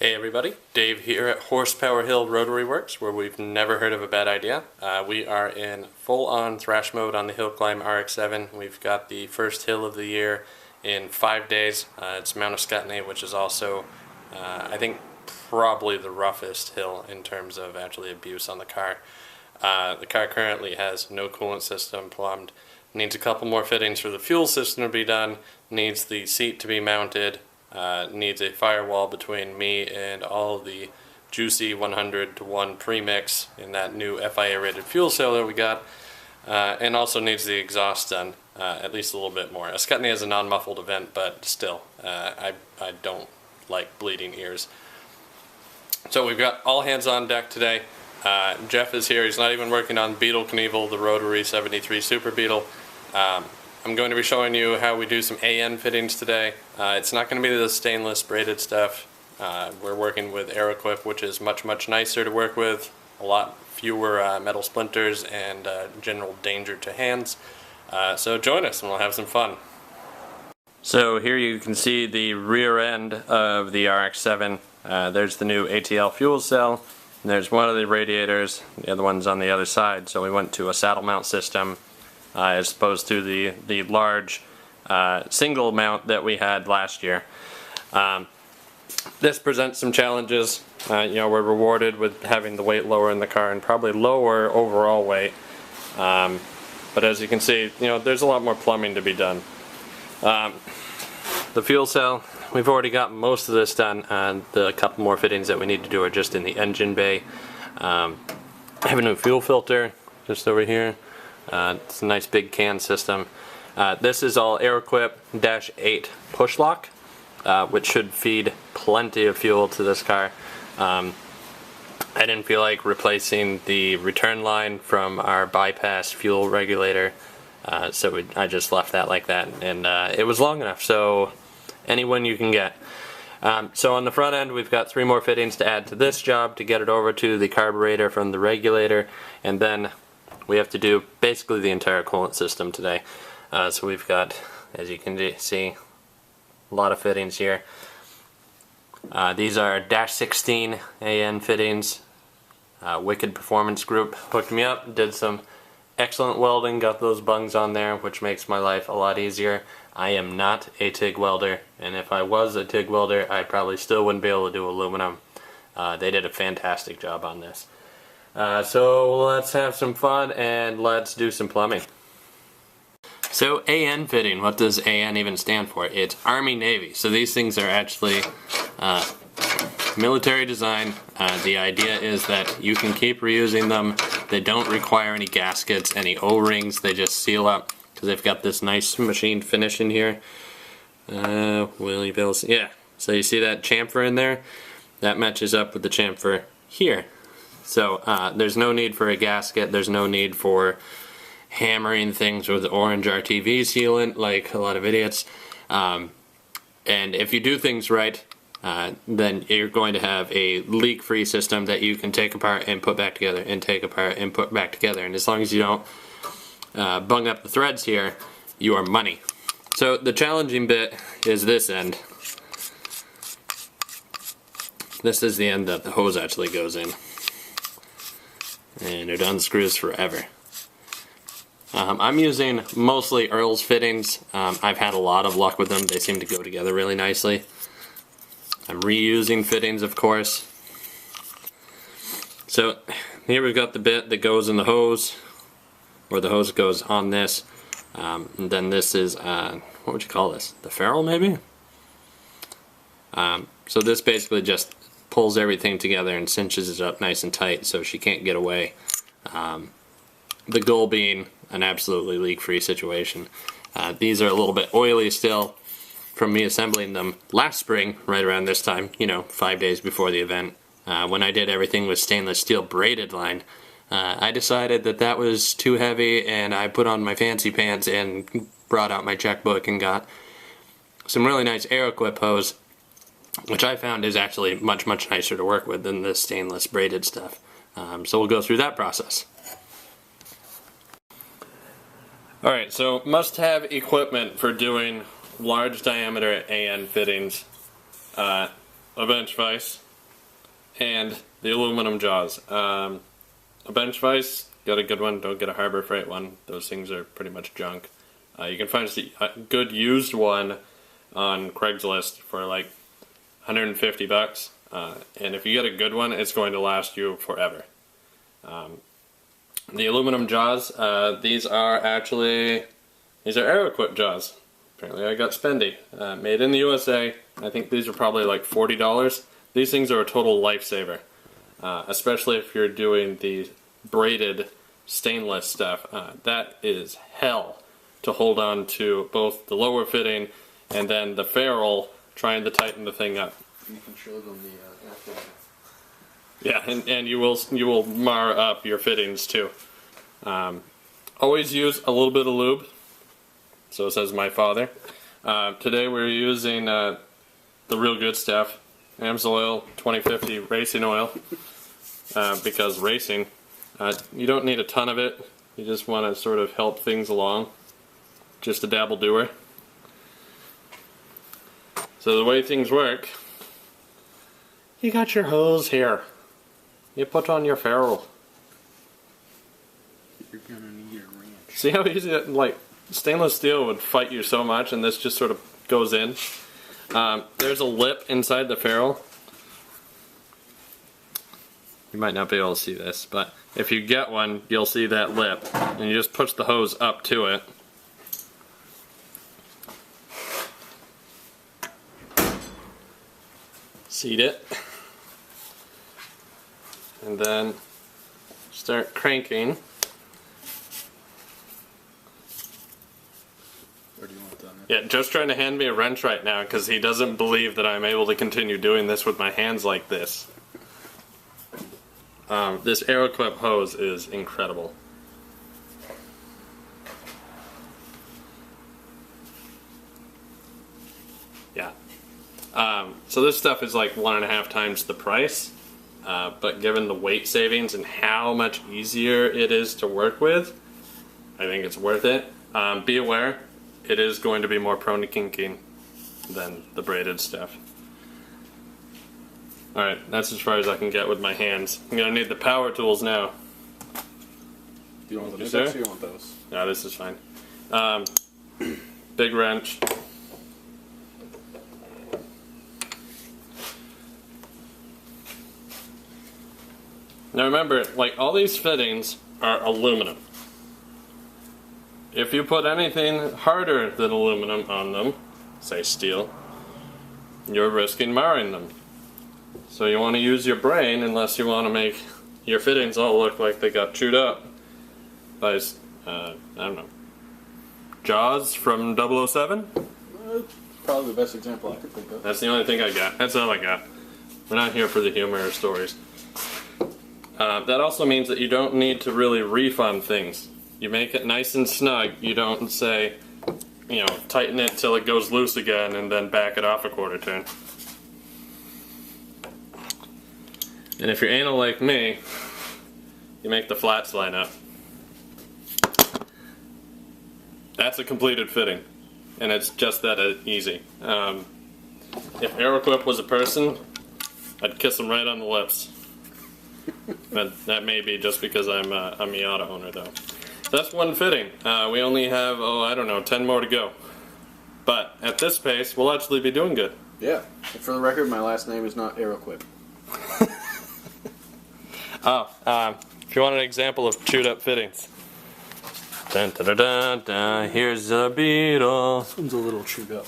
Hey everybody, Dave here at Horsepower Hill Rotary Works, where we've never heard of a bad idea. We are in full-on thrash mode on the Hillclimb RX7. We've got the first hill of the year in 5 days. It's Mount Ascutney, which is also, I think, probably the roughest hill in terms of actually abuse on the car. The car currently has no coolant system plumbed, needs a couple more fittings for the fuel system to be done, needs the seat to be mounted, needs a firewall between me and all the juicy 100-to-1 premix in that new FIA rated fuel cell that we got, and also needs the exhaust done at least a little bit more. Ascutney is a non-muffled event, but still, I don't like bleeding ears. So we've got all hands on deck today. Jeff is here. He's not even working on Beetle Knievel, the rotary 73 Super Beetle. I'm going to be showing you how we do some AN fittings today. It's not going to be the stainless braided stuff. We're working with Aeroquip, which is much nicer to work with, a lot fewer metal splinters and general danger to hands. So join us and we'll have some fun. So here you can see the rear end of the RX7. There's the new ATL fuel cell, and there's one of the radiators, the other one's on the other side, so we went to a saddle mount system as opposed to the large single mount that we had last year. This presents some challenges. We're rewarded with having the weight lower in the car and probably lower overall weight. But as you can see, there's a lot more plumbing to be done. The fuel cell, we've already got most of this done. The couple more fittings that we need to do are just in the engine bay. I have a new fuel filter just over here. It's a nice big can system. This is all Aeroquip -8 push lock, which should feed plenty of fuel to this car. I didn't feel like replacing the return line from our bypass fuel regulator, so I just left that like that, and it was long enough, so any one you can get. So on the front end we've got 3 more fittings to add to this job to get it over to the carburetor from the regulator, and then we have to do basically the entire coolant system today. So we've got, as you can see, a lot of fittings here. These are -16 AN fittings. Wicked Performance Group hooked me up, did some excellent welding, got those bungs on there, which makes my life a lot easier. I am not a TIG welder, and if I was a TIG welder, I probably still wouldn't be able to do aluminum. They did a fantastic job on this. So let's have some fun and let's do some plumbing. So AN fitting, what does AN even stand for? It's Army Navy. So these things are actually military design. The idea is that you can keep reusing them. They don't require any gaskets, any O-rings. They just seal up because they've got this nice machined finish in here. Will you be able to see? Yeah. So you see that chamfer in there? That matches up with the chamfer here. So there's no need for a gasket, there's no need for hammering things with orange RTV sealant like a lot of idiots. And if you do things right, then you're going to have a leak-free system that you can take apart and put back together, and take apart and put back together. And as long as you don't bung up the threads here, you are money. So the challenging bit is this end. This is the end that the hose actually goes in. And it unscrews forever. I'm using mostly Earl's fittings. I've had a lot of luck with them. They seem to go together really nicely. I'm reusing fittings, of course. So here we've got the bit that goes in the hose, or the hose goes on this. And then this is, what would you call this? The ferrule, maybe? So this basically just pulls everything together and cinches it up nice and tight so she can't get away. The goal being an absolutely leak-free situation. These are a little bit oily still from me assembling them last spring, right around this time, 5 days before the event. When I did everything with stainless steel braided line, I decided that that was too heavy, and I put on my fancy pants and brought out my checkbook and got some really nice Aeroquip hose, which I found is actually much nicer to work with than the stainless braided stuff. So we'll go through that process. Alright, so must-have equipment for doing large diameter AN fittings. A bench vise, and the aluminum jaws. A bench vise, got a good one, don't get a Harbor Freight one. Those things are pretty much junk. You can find a good used one on Craigslist for like 150 bucks. And if you get a good one, it's going to last you forever. The aluminum jaws, these are Aeroquip jaws. Apparently I got spendy. Made in the USA. I think these are probably like $40. These things are a total lifesaver. Especially if you're doing the braided stainless stuff. That is hell to hold on to both the lower fitting and then the ferrule trying to tighten the thing up. You can show them the yeah, and you will mar up your fittings too. Always use a little bit of lube. So says my father. Today we're using the real good stuff. Amsoil 2050 racing oil. Because racing, you don't need a ton of it. You just want to sort of help things along. Just a dabble doer. So the way things work, you got your hose here. You put on your ferrule. You're gonna need a wrench. See how easy that, like, stainless steel would fight you so much, and this just sort of goes in. There's a lip inside the ferrule. You might not be able to see this, but if you get one, you'll see that lip, and you just push the hose up to it. Seat it, and then start cranking. Or do you want that? Yeah, Joe's trying to hand me a wrench right now because he doesn't believe that I'm able to continue doing this with my hands like this. This Aeroquip hose is incredible. Yeah. So this stuff is like 1.5 times the price, but given the weight savings and how much easier it is to work with, I think it's worth it. Be aware, it is going to be more prone to kinking than the braided stuff. Alright, that's as far as I can get with my hands. I'm going to need the power tools now. Do you want the Yes, big sir? or you want those? No, this is fine. Big wrench. Now remember, like, all these fittings are aluminum. If you put anything harder than aluminum on them, say steel, you're risking marring them. So you want to use your brain unless you want to make your fittings all look like they got chewed up by, I don't know, Jaws from 007? Probably the best example I could think of. That's the only thing I got. That's all I got. We're not here for the humor or stories. That also means that you don't need to really refund things. You make it nice and snug. You don't say, you know, tighten it till it goes loose again and then back it off a quarter turn. And if you're anal like me, you make the flats line up. That's a completed fitting, and it's just that easy. If Aeroquip was a person, I'd kiss them right on the lips. But that may be just because I'm a Miata owner, though. So that's one fitting. We only have, I don't know, 10 more to go. But at this pace, we'll actually be doing good. Yeah. And for the record, my last name is not Aeroquip. If you want an example of chewed up fittings. Dun, dun, dun, dun, dun, here's a Beetle. This one's a little chewed up.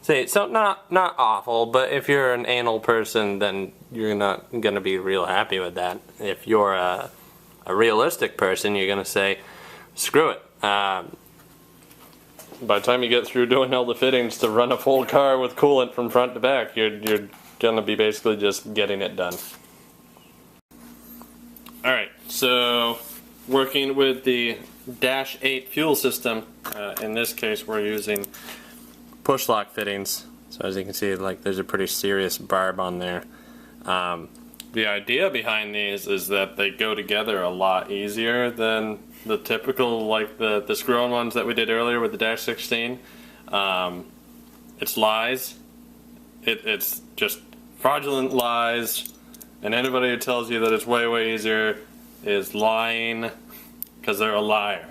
See, so not awful, but if you're an anal person, then you're not going to be real happy with that. If you're a realistic person, you're going to say, screw it. By the time you get through doing all the fittings to run a full car with coolant from front to back, you're going to be basically just getting it done. Alright, so working with the Dash 8 fuel system, in this case we're using push lock fittings. So as you can see, like, there's a pretty serious barb on there. The idea behind these is that they go together a lot easier than the typical, like the screw-on ones that we did earlier with the Dash 16. It's lies. It's just fraudulent lies, and anybody who tells you that it's way, way easier is lying because they're a liar.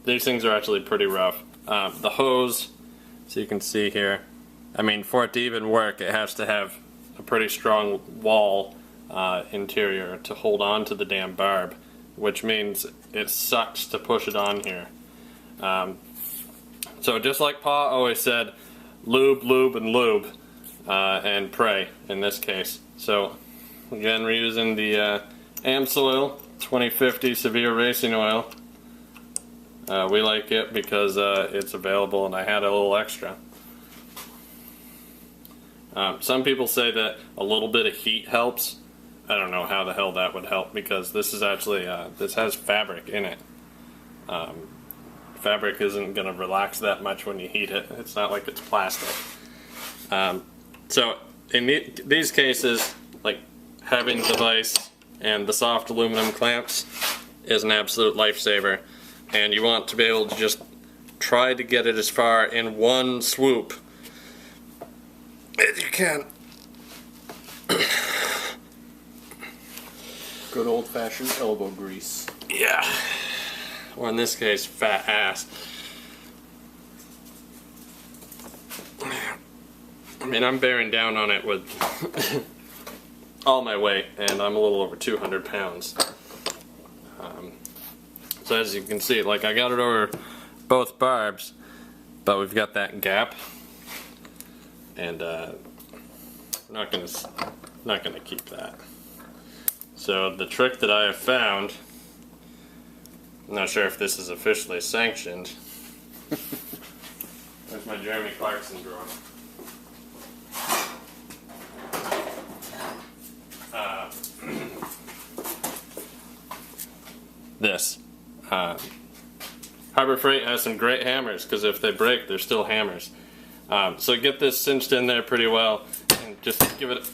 These things are actually pretty rough. The hose, so you can see here, I mean, for it to even work, it has to have a pretty strong wall interior to hold on to the damn barb, which means it sucks to push it on here. So just like Pa always said, lube, lube, and lube, and pray in this case. So again, we're using the AMSOIL 2050 Severe Racing Oil. We like it because it's available and I had a little extra. Some people say that a little bit of heat helps. I don't know how the hell that would help because this is actually, this has fabric in it. Fabric isn't going to relax that much when you heat it. It's not like it's plastic. So in these cases, like having the vise and the soft aluminum clamps is an absolute lifesaver. And you want to be able to just try to get it as far in one swoop as you can. Good old-fashioned elbow grease. Yeah. Or in this case, fat ass. I mean, I'm bearing down on it with all my weight, and I'm a little over 200 pounds. So as you can see, like I got it over both barbs, but we've got that gap, and I'm not gonna keep that. So the trick that I have found, I'm not sure if this is officially sanctioned. There's my Jeremy Clarkson drawer. This. Harbor Freight has some great hammers because if they break, they're still hammers. So get this cinched in there pretty well and just give it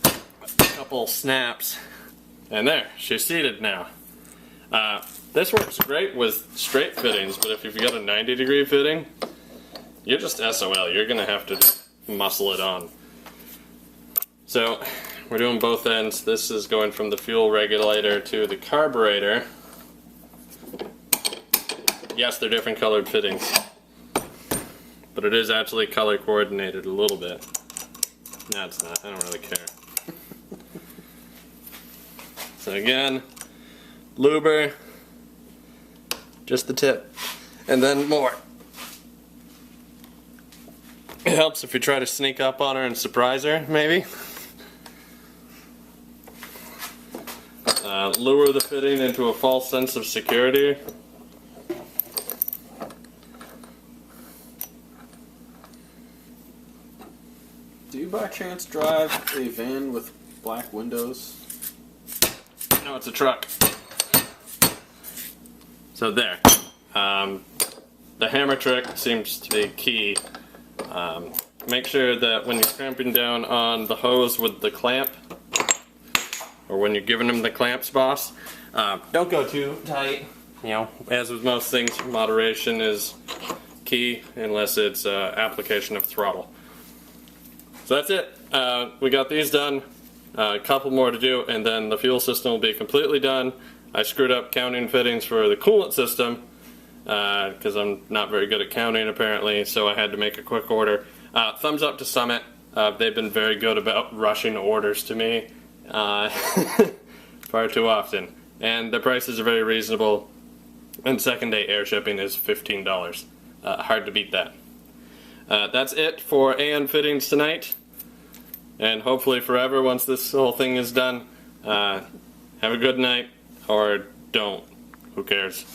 a couple snaps. And there, she's seated now. This works great with straight fittings, but if you've got a 90-degree fitting, you're just SOL. You're going to have to muscle it on. So we're doing both ends. This is going from the fuel regulator to the carburetor. Yes, they're different colored fittings, but it is actually color coordinated a little bit. No, it's not. I don't really care. So again, luber, just the tip, and then more. It helps if you try to sneak up on her and surprise her, maybe. Lure the fitting into a false sense of security. Do you by chance drive a van with black windows? No, it's a truck. So there. The hammer trick seems to be key. Make sure that when you're cramping down on the hose with the clamp, or when you're giving them the clamps, boss, don't go too tight. You know, as with most things, moderation is key unless it's application of throttle. So that's it. We got these done. A couple more to do, and then the fuel system will be completely done. I screwed up counting fittings for the coolant system because I'm not very good at counting apparently, so I had to make a quick order. Thumbs up to Summit. They've been very good about rushing orders to me far too often, and the prices are very reasonable, and second day air shipping is $15. Hard to beat that. That's it for AN fittings tonight, and hopefully forever once this whole thing is done. Have a good night, or don't. Who cares?